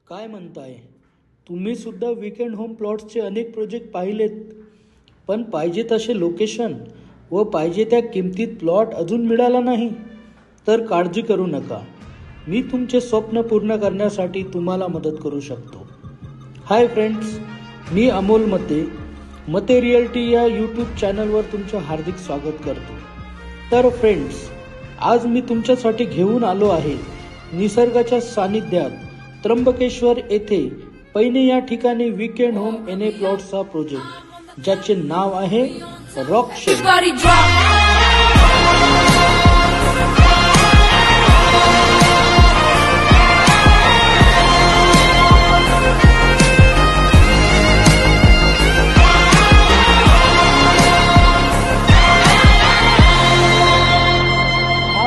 काय म्हणताय? तुम्ही सुद्धा वीकेंड होम प्लॉट्सचे अनेक प्रोजेक्ट पाहिलेत, पण पाहिजे तसे लोकेशन व पाहिजे त्या किमतीत प्लॉट अजून मिळाला नाही? तर काळजी करू नका, मी तुमचे स्वप्न पूर्ण करण्यासाठी तुम्हाला मदत करू शकतो. हाय फ्रेंड्स, मी अमोल मते रिअल्टी या यूट्यूब चॅनलवर तुमचे हार्दिक स्वागत करतो. तर फ्रेंड्स, आज मी तुमच्यासाठी घेऊन आलो आहे निसर्गाच्या सानिध्यात त्र्यंबकेश्वर येथे पैने या ठिकाणी वीकेंड होम एन प्लॉट्सचा प्रोजेक्ट, ज्याचे नाव आहे रॉक शेड.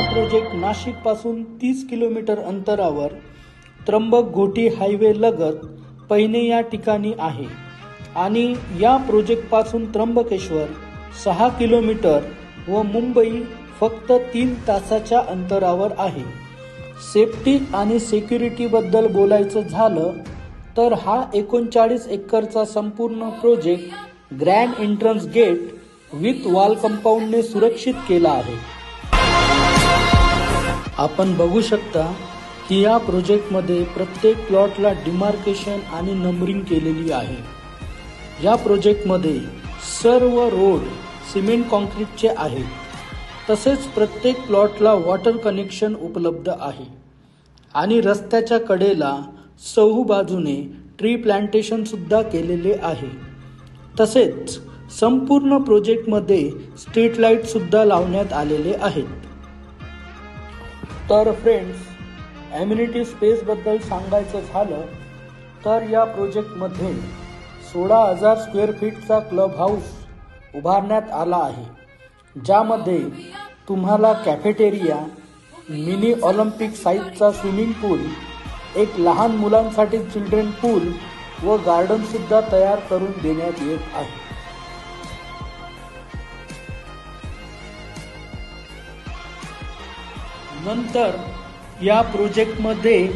प्रोजेक्ट नाशिक पासून 30 किलोमीटर अंतरावर त्र्यंबक घोटी हायवे लगत पैने या ठिकाणी आहे आणि या प्रोजेक्ट पासून त्र्यंबकेश्वर 6 किलोमीटर व मुंबई फक्त 3 तासाच्या अंतरावर आहे. सेफ्टी आणि सिक्युरिटी बद्दल बोलायचं झालं तर हा 39 एकरचा संपूर्ण project grand entrance gate with wall कंपाऊंडने सुरक्षित केला आहे. आपण बघू शकता की या प्रोजेक्टमध्ये प्रत्येक प्लॉटला डिमार्केशन आणि नंबरिंग केलेली आहे. या प्रोजेक्टमध्ये सर्व रोड सिमेंट कॉन्क्रीटचे आहेत. तसेच प्रत्येक प्लॉटला वॉटर कनेक्शन उपलब्ध आहे आणि रस्त्याच्या कडेला चहू बाजूने ट्री प्लांटेशन सुद्धा केलेले आहे. तसेच संपूर्ण प्रोजेक्टमध्ये स्ट्रीट लाईट सुद्धा लावण्यात आलेले आहेत. तर फ्रेंड्स, ॲम्युनिटी स्पेस बद्दल सांगायचं झालं तर या प्रोजेक्टमध्ये 16,000 स्क्वेअर फीटचा क्लब हाऊस उभारण्यात आला आहे, ज्यामध्ये तुम्हाला कॅफेटेरिया, मिनी ऑलिम्पिक साईजचा स्विमिंग पूल, एक लहान मुलांसाठी चिल्ड्रन पूल व गार्डन सुद्धा तयार करून देण्यात येत आहे. नंतर या प्रोजेक्टमध्ये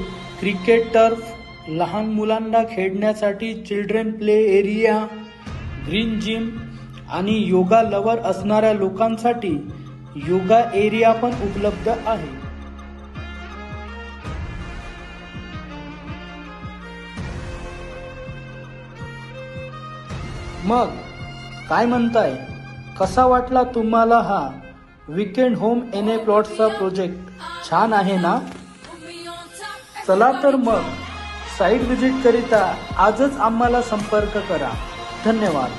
क्रिकेट टर्फ, लहान मुलांना खेळण्यासाठी children play area, green gym आणि योगा लवर असणाऱ्या लोकांसाठी योगा एरिया पण उपलब्ध आहे. मग काय म्हणताय? कसा वाटला तुम्हाला हा वीकेंड होम एन प्लॉट्सचा प्रोजेक्ट? छान आहे ना? चला तर मग साईट व्हिजिट करिता आजच आम्हाला संपर्क करा. धन्यवाद.